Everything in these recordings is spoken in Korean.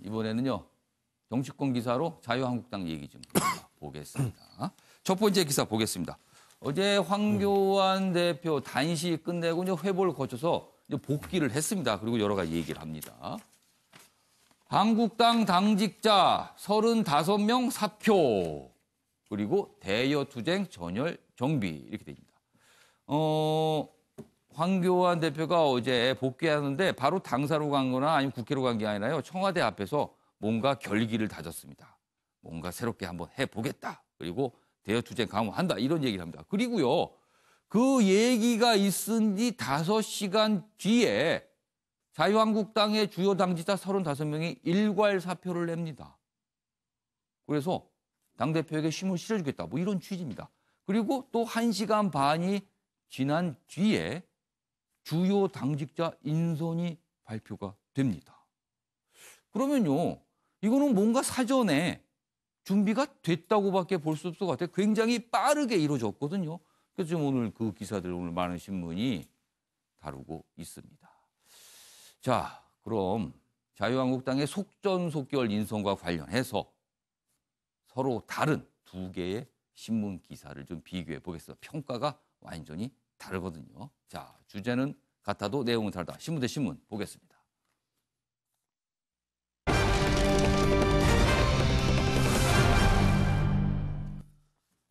이번에는요. 정치권 기사로 자유한국당 얘기 좀 보겠습니다. 첫 번째 기사 보겠습니다. 어제 황교안 대표 단식 끝내고 이제 회보를 거쳐서 이제 복귀를 했습니다. 그리고 여러 가지 얘기를 합니다. 한국당 당직자 35명 사표. 그리고 대여투쟁 전열 정비 이렇게 됩니다. 황교안 대표가 어제 복귀하는데 바로 당사로 간 거나 아니면 국회로 간 게 아니라요. 청와대 앞에서 뭔가 결기를 다졌습니다. 뭔가 새롭게 한번 해보겠다. 그리고 대여투쟁 강화한다. 이런 얘기를 합니다. 그리고요. 그 얘기가 있은 지 5시간 뒤에 자유한국당의 주요 당직자 35명이 일괄 사표를 냅니다. 그래서 당대표에게 힘을 실어주겠다. 뭐 이런 취지입니다. 그리고 또 1시간 반이 지난 뒤에 주요 당직자 인선이 발표가 됩니다. 그러면요. 이거는 뭔가 사전에 준비가 됐다고밖에 볼 수 없을 것 같아요. 굉장히 빠르게 이루어졌거든요. 그래서 좀 오늘 그 기사들 오늘 많은 신문이 다루고 있습니다. 자, 그럼 자유한국당의 속전속결 인선과 관련해서 서로 다른 두 개의 신문 기사를 좀 비교해 보겠습니다. 평가가 완전히 다르거든요. 자, 주제는 같아도 내용은 다르다. 신문 대 신문 보겠습니다.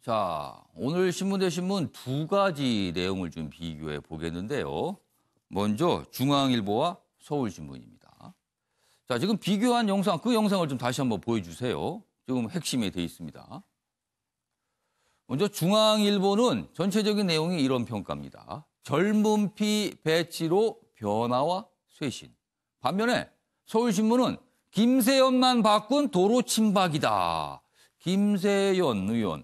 자, 오늘 신문 대 신문 두 가지 내용을 좀 비교해 보겠는데요. 먼저 중앙일보와 서울신문입니다. 자, 지금 비교한 영상, 그 영상을 좀 다시 한번 보여주세요. 지금 핵심에 돼 있습니다. 먼저 중앙일보는 전체적인 내용이 이런 평가입니다. 젊은 피 배치로 변화와 쇄신. 반면에 서울신문은 김세연만 바꾼 도로 침박이다. 김세연 의원.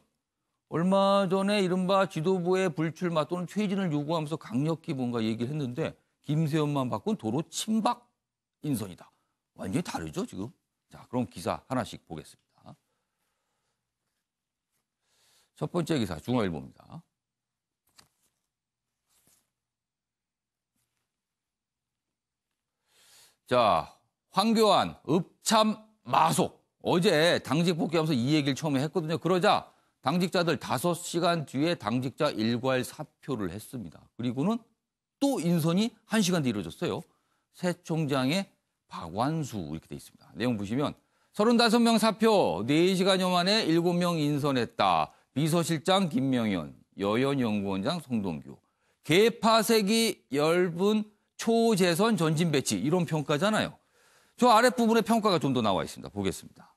얼마 전에 이른바 지도부의 불출마 또는 퇴진을 요구하면서 강력히 뭔가 얘기를 했는데 김세연만 바꾼 도로 침박 인선이다. 완전히 다르죠, 지금? 자, 그럼 기사 하나씩 보겠습니다. 첫 번째 기사, 중앙일보입니다. 자, 황교안 읍참 마속. 어제 당직 복귀하면서 이 얘기를 처음에 했거든요. 그러자 당직자들 5시간 뒤에 당직자 일괄 사표를 했습니다. 그리고는 또 인선이 1시간 뒤에 이루어졌어요. 새 총장의 박완수 이렇게 돼 있습니다. 내용 보시면 35명 사표, 4시간여 만에 7명 인선했다. 비서실장 김명현, 여연연구원장 송동규, 개파색이 엷은 초재선 전진 배치 이런 평가잖아요. 저 아랫부분에 평가가 좀 더 나와 있습니다. 보겠습니다.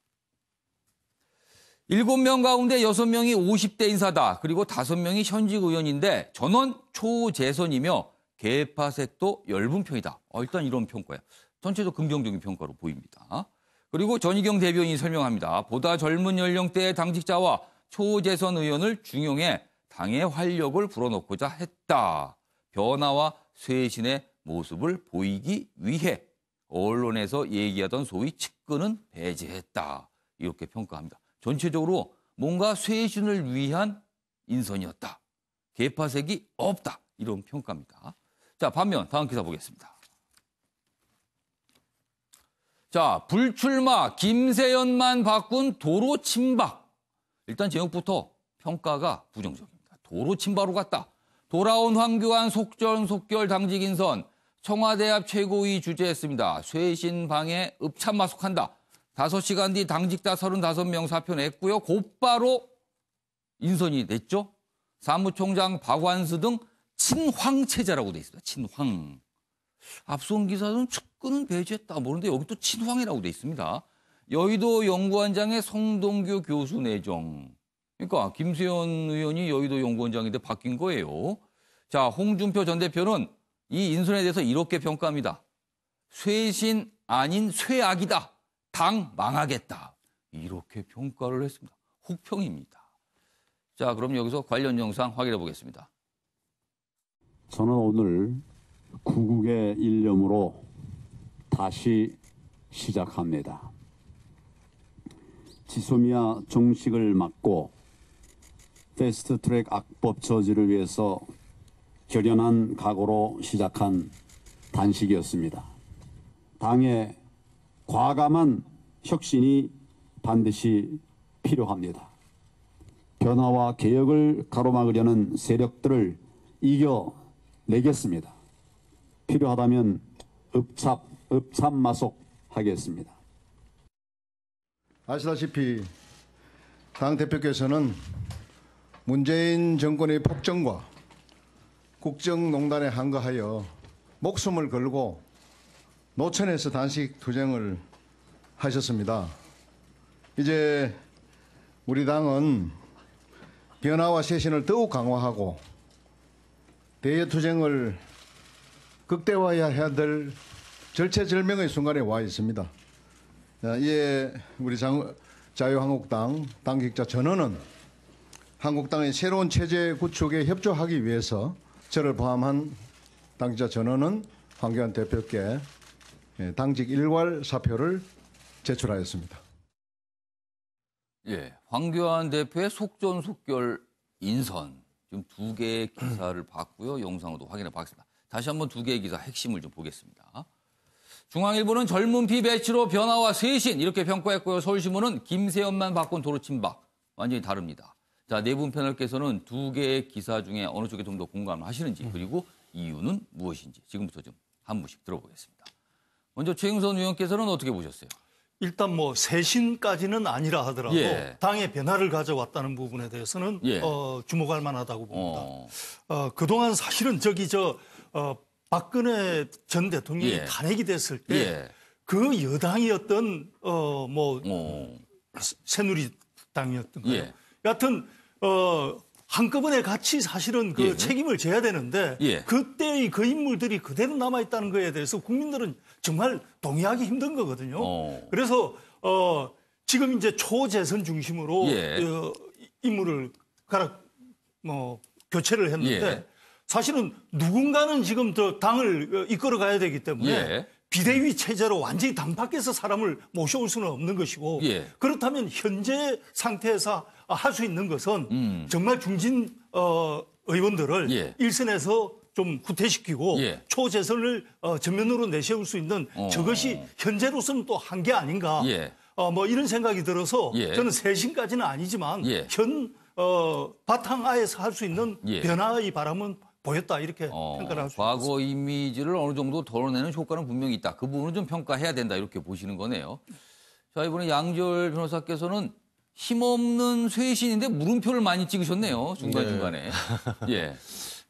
7명 가운데 6명이 50대 인사다. 그리고 5명이 현직 의원인데 전원 초재선이며 개파색도 엷은 편이다. 일단 이런 평가예요. 전체적으로 긍정적인 평가로 보입니다. 그리고 전희경 대변인이 설명합니다. 보다 젊은 연령대의 당직자와 초재선 의원을 중용해 당의 활력을 불어넣고자 했다. 변화와 쇄신의 모습을 보이기 위해 언론에서 얘기하던 소위 측근은 배제했다. 이렇게 평가합니다. 전체적으로 뭔가 쇄신을 위한 인선이었다. 개파색이 없다. 이런 평가입니다. 자, 반면 다음 기사 보겠습니다. 자, 불출마 김세연만 바꾼 도로 침박. 일단 제목부터 평가가 부정적입니다. 도로 침박으로 갔다. 돌아온 황교안 속전속결 당직 인선. 청와대 앞 최고위 주재했습니다. 쇄신 방해 읍참마속한다. 5시간 뒤 당직자 35명 사표 냈고요. 곧바로 인선이 됐죠. 사무총장 박완수 등 친황체제라고 돼 있습니다. 친황. 앞선 기사는 측근은 배제했다. 모르는데 여기 또 친황이라고 돼 있습니다. 여의도 연구원장의 송동규 교수 내정. 그러니까 김세연 의원이 여의도 연구원장인데 바뀐 거예요. 자, 홍준표 전 대표는 이 인선에 대해서 이렇게 평가합니다. 쇄신 아닌 쇄악이다. 당 망하겠다. 이렇게 평가를 했습니다. 혹평입니다. 자, 그럼 여기서 관련 영상 확인해 보겠습니다. 저는 오늘 구국의 일념으로 다시 시작합니다. 지소미아 종식을 막고 패스트트랙 악법 저지를 위해서 결연한 각오로 시작한 단식이었습니다. 당의 과감한 혁신이 반드시 필요합니다. 변화와 개혁을 가로막으려는 세력들을 이겨내겠습니다. 필요하다면 읍참마속하겠습니다. 아시다시피 당 대표께서는 문재인 정권의 폭정과 국정농단에 한거하여 목숨을 걸고 노천에서 단식 투쟁을 하셨습니다. 이제 우리 당은 변화와 쇄신을 더욱 강화하고 대여투쟁을 극대화해야 될 절체절명의 순간에 와 있습니다. 이에 우리 자유한국당 당직자 전원은 한국당의 새로운 체제 구축에 협조하기 위해서 저를 포함한 당직자 전원은 황교안 대표께 당직 일괄 사표를 제출하였습니다. 예, 황교안 대표의 속전속결 인선 지금 2개의 기사를 봤고요. 영상으로도 확인해 봤습니다. 다시 한번 2개의 기사 핵심을 좀 보겠습니다. 중앙일보는 젊은 피 배치로 변화와 쇄신 이렇게 평가했고요. 서울신문은 김세연만 바꾼 도로 침박 완전히 다릅니다. 자, 네 분 패널께서는 2개의 기사 중에 어느 쪽에 좀 더 공감을 하시는지 그리고 이유는 무엇인지 지금부터 좀 한 분씩 들어보겠습니다. 먼저 최영선 의원께서는 어떻게 보셨어요? 일단 뭐 쇄신까지는 아니라 하더라도 예. 당의 변화를 가져왔다는 부분에 대해서는 예. 주목할 만하다고 봅니다. 그동안 사실은 박근혜 전 대통령이 예. 탄핵이 됐을 때 예. 그 여당이었던 새누리당이었던가요? 예. 여하튼 한꺼번에 같이 사실은 그 예. 책임을 져야 되는데 예. 그때의 그 인물들이 그대로 남아있다는 거에 대해서 국민들은 정말 동의하기 힘든 거거든요. 그래서 지금 이제 초재선 중심으로 예. 인물을 교체를 했는데 예. 사실은 누군가는 지금 더 당을 이끌어 가야 되기 때문에 예. 비대위 체제로 완전히 당 밖에서 사람을 모셔올 수는 없는 것이고 예. 그렇다면 현재 상태에서 할 수 있는 것은 정말 중진 의원들을 예. 일선에서 좀 후퇴시키고 예. 초재선을 전면으로 내세울 수 있는 저것이 현재로서는 또 한계 아닌가 예. 뭐 이런 생각이 들어서 예. 저는 쇄신까지는 아니지만 예. 현 바탕하에서 할 수 있는 예. 변화의 바람은 보였다 이렇게 평가를 할 수 있습니다. 과거 이미지를 어느 정도 덜어내는 효과는 분명히 있다. 그 부분은 좀 평가해야 된다. 이렇게 보시는 거네요. 자, 이번에 양지열 변호사께서는 힘없는 쇄신인데 물음표를 많이 찍으셨네요. 중간중간에. 예.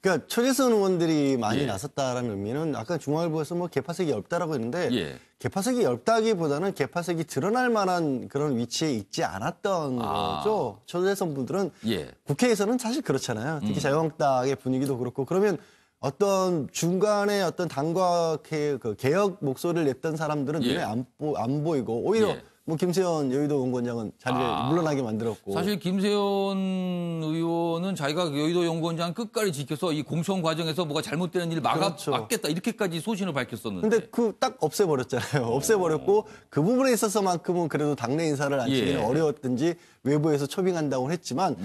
그러니까 초재선 의원들이 많이 예. 나섰다라는 의미는 아까 중앙일보에서 뭐 개파색이 얇다라고 했는데 예. 개파색이 얇다기보다는 개파색이 드러날 만한 그런 위치에 있지 않았던 거죠. 초재선 분들은 예. 국회에서는 사실 그렇잖아요. 특히 자유한국당의 분위기도 그렇고 그러면 어떤 중간에 어떤 당과 개혁 목소리를 냈던 사람들은 예. 눈에 안 보이고 오히려 예. 뭐 김세현 여의도 연구원장은 자리를 물러나게 만들었고 사실 김세현 의원은 자기가 여의도 연구원장 끝까지 지켜서 이 공천 과정에서 뭐가 잘못되는 일 그렇죠. 막겠다 이렇게까지 소신을 밝혔었는데. 근데 그 딱 없애버렸잖아요. 없애버렸고 그 부분에 있어서만큼은 그래도 당내 인사를 앉히기는 예. 어려웠든지 외부에서 초빙한다고 했지만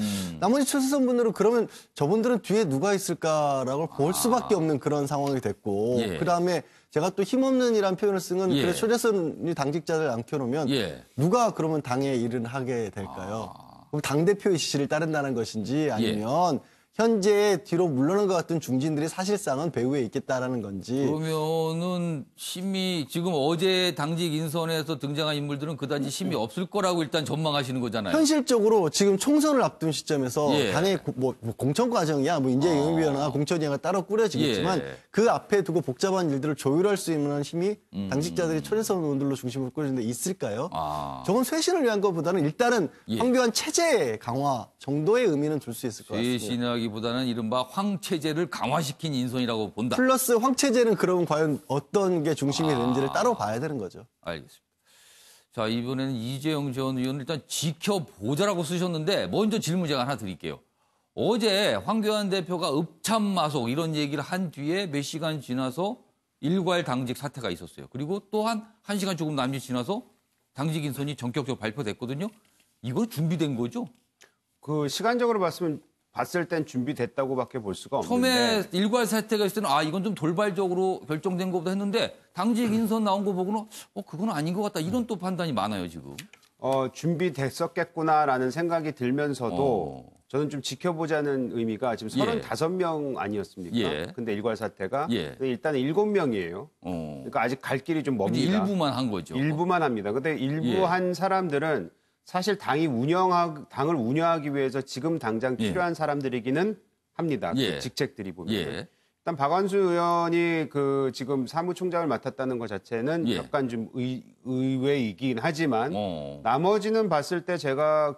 나머지 초재선 분들은 그러면 저분들은 뒤에 누가 있을까라고 볼 수밖에 없는 그런 상황이 됐고 예. 그다음에 제가 또 힘없는이란 표현을 쓴 건 예. 그래 초재선 당직자들 안 켜놓으면 예. 누가 그러면 당의 일을 하게 될까요? 그럼 당대표의 지시를 따른다는 것인지 아니면 현재 뒤로 물러난 것 같은 중진들이 사실상은 배후에 있겠다라는 건지 그러면은 힘이 지금 어제 당직 인선에서 등장한 인물들은 그다지 힘이 없을 거라고 일단 전망하시는 거잖아요. 현실적으로 지금 총선을 앞둔 시점에서 예. 당의 뭐 공천 과정이야, 뭐 인재영입위원회나 공천위원회가 따로 꾸려지겠지만 예. 그 앞에 두고 복잡한 일들을 조율할 수 있는 힘이 당직자들이 초재선 의원들로 중심으로 꾸려지는데 있을까요? 저건 쇄신을 위한 것보다는 일단은 예. 황교안 체제 강화 정도의 의미는 줄 수 있을 것 같습니다. 쇄신하기보다는 이른바 황체제를 강화시킨 인선이라고 본다. 플러스 황체제는 그러면 과연 어떤 게 중심이 되는지를 따로 봐야 되는 거죠. 알겠습니다. 자, 이번에는 이재영 전 의원은 일단 지켜보자라고 쓰셨는데 먼저 질문 제가 하나 드릴게요. 어제 황교안 대표가 읍참마속 이런 얘기를 한 뒤에 몇 시간 지나서 일괄 당직 사퇴가 있었어요. 그리고 또 한 시간 조금 남짓 지나서 당직 인선이 전격적으로 발표됐거든요. 이거 준비된 거죠? 그 시간적으로 봤으면 봤을 땐 준비됐다고밖에 볼 수가 처음에 없는데 일괄 사태가 있을 때는 이건 좀 돌발적으로 결정된 것보다 했는데 당직 인선 나온 거 보고는 그건 아닌 것 같다. 이런 또 판단이 많아요, 지금. 준비됐었겠구나라는 생각이 들면서도 저는 좀 지켜보자는 의미가 지금 예. 35명 아니었습니까? 예. 근데 일괄 사태가 예. 일단 7명이에요. 그러니까 아직 갈 길이 좀 근데 멉니다. 일부만 한 거죠. 일부만 합니다. 근데 일부 예. 한 사람들은 사실 당을 운영하기 위해서 지금 당장 예. 필요한 사람들이기는 합니다. 예. 그 직책들이 보면. 예. 일단 박완수 의원이 지금 사무총장을 맡았다는 것 자체는 예. 약간 좀 의외이긴 하지만 어. 나머지는 봤을 때 제가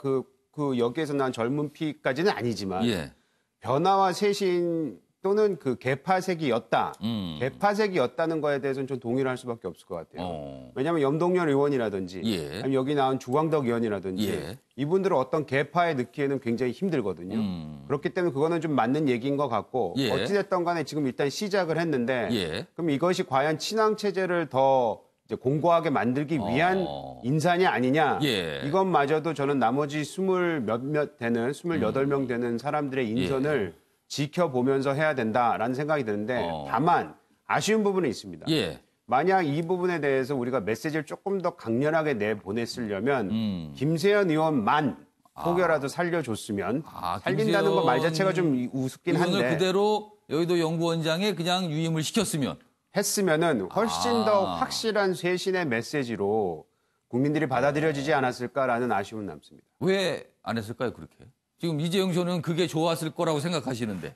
여기에서 난 젊은 피까지는 아니지만 예. 변화와 쇄신 또는 개파색이었다. 음. 개파색이었다는 거에 대해서는 좀 동의를 할 수밖에 없을 것 같아요. 어. 왜냐하면 염동열 의원이라든지 예. 아니면 여기 나온 주광덕 의원이라든지 예. 이분들은 어떤 개파에 넣기에는 굉장히 힘들거든요. 그렇기 때문에 그거는 좀 맞는 얘기인 것 같고 예. 어찌됐든 간에 지금 일단 시작을 했는데 예. 그럼 이것이 과연 친황체제를 더 이제 공고하게 만들기 위한 인산이 아니냐. 예. 이것마저도 저는 나머지 28명 되는 사람들의 인선을 지켜보면서 해야 된다라는 생각이 드는데 다만 아쉬운 부분은 있습니다. 예. 만약 이 부분에 대해서 우리가 메시지를 조금 더 강렬하게 내보냈으려면 김세현 의원만 혹여라도 살려줬으면 살린다는 거 말 자체가 좀 우습긴 의원을 한데 그대로 여의도 연구원장에 그냥 유임을 시켰으면 했으면은 훨씬 더 확실한 쇄신의 메시지로 국민들이 받아들여지지 않았을까라는 아쉬움은 남습니다. 왜 안 했을까요, 그렇게? 지금 이재용 씨는 그게 좋았을 거라고 생각하시는데.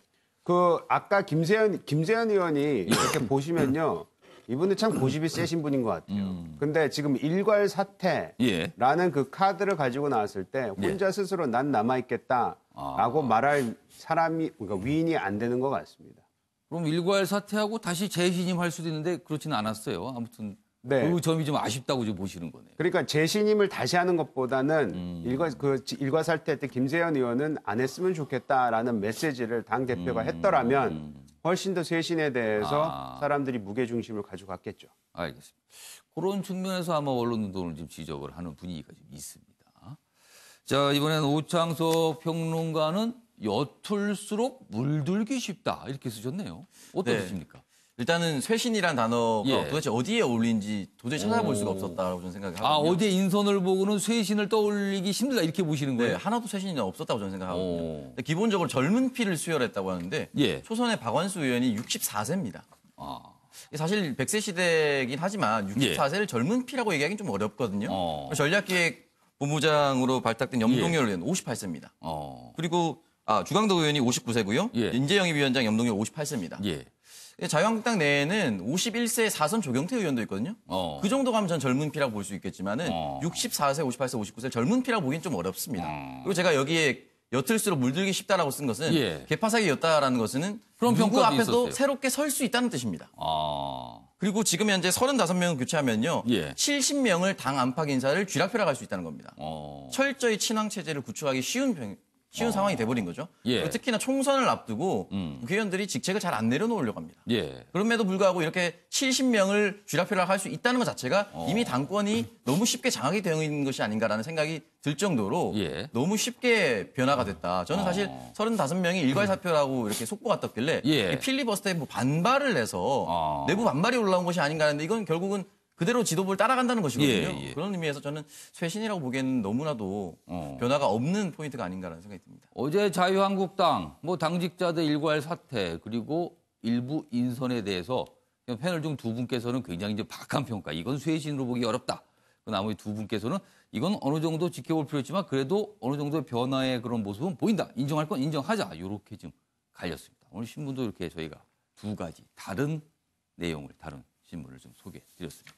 아까 김세현 의원이 이렇게 보시면요. 이분은 참 고집이 세신 분인 것 같아요. 근데 지금 일괄 사태라는 그 카드를 가지고 나왔을 때 혼자 스스로 난 남아있겠다라고 말할 사람이, 그러니까 위인이 안 되는 것 같습니다. 그럼 일괄 사퇴하고 다시 재신임할 수도 있는데 그렇지는 않았어요. 아무튼 네. 그 점이 좀 아쉽다고 좀 보시는 거네요. 그러니까 재신임을 다시 하는 것보다는 일괄 사태 때 김세현 의원은 안 했으면 좋겠다라는 메시지를 당 대표가 했더라면 훨씬 더 쇄신에 대해서 사람들이 무게 중심을 가져갔겠죠. 알겠습니다. 그런 측면에서 아마 언론운동을 좀 지적을 하는 분위기가 좀 있습니다. 자, 이번엔 오창석 평론가는 옅을수록 물들기 쉽다 이렇게 쓰셨네요. 어떠십니까? 일단은 쇄신이란 단어가 예. 도대체 어디에 어울리는지 도저히 찾아볼 수가 없었다라고 저는 생각을 하거든요. 어디에 인선을 보고는 쇄신을 떠올리기 힘들다 이렇게 보시는 네, 거예요? 하나도 쇄신이 없었다고 저는 생각하거든요. 근데 기본적으로 젊은 피를 수혈했다고 하는데 예. 초선의 박완수 의원이 64세입니다. 사실 100세 시대이긴 하지만 64세를 젊은 피라고 얘기하기는 좀 어렵거든요. 전략기획본부장으로 발탁된 염동열 의원 58세입니다. 그리고 주광덕 의원이 59세고요. 예. 인재영입위원장 염동열 58세입니다. 예. 자유한국당 내에는 51세 4선 조경태 의원도 있거든요. 그 정도 가면 전 젊은 피라고 볼 수 있겠지만은 64세, 58세, 59세 젊은 피라고 보기엔 좀 어렵습니다. 그리고 제가 여기에 옅을수록 물들기 쉽다라고 쓴 것은 예. 개파사기였다라는 것은 그런 누구 평가도 앞에서도 있었어요. 새롭게 설 수 있다는 뜻입니다. 그리고 지금 현재 35명을 교체하면요. 예. 70명을 당 안팎 인사를 쥐락펴락 할 수 있다는 겁니다. 철저히 친황체제를 구축하기 쉬운 상황이 돼버린 거죠. 예. 그리고 특히나 총선을 앞두고 국회의원들이 직책을 잘 안 내려놓으려고 합니다. 예. 그럼에도 불구하고 이렇게 70명을 쥐락펴락 할 수 있다는 것 자체가 이미 당권이 너무 쉽게 장악이 되어 있는 것이 아닌가라는 생각이 들 정도로 예. 너무 쉽게 변화가 됐다. 저는 사실 35명이 일괄 사표라고 이렇게 속보가 떴길래 예. 이 필리버스터에 뭐 반발을 해서 내부 반발이 올라온 것이 아닌가 하는데 이건 결국은 그대로 지도부를 따라간다는 것이거든요. 예. 그런 의미에서 저는 쇄신이라고 보기에는 너무나도 변화가 없는 포인트가 아닌가라는 생각이 듭니다. 어제 자유한국당 당직자들 일괄 사퇴 그리고 일부 인선에 대해서 패널 중 두 분께서는 굉장히 이제 박한 평가. 이건 쇄신으로 보기 어렵다. 나머지 두 분께서는 이건 어느 정도 지켜볼 필요 있지만 그래도 어느 정도의 변화의 그런 모습은 보인다. 인정할 건 인정하자. 이렇게 좀 갈렸습니다. 오늘 신문도 이렇게 저희가 두 가지 다른 내용을 다룬 신문을 좀 소개해 드렸습니다.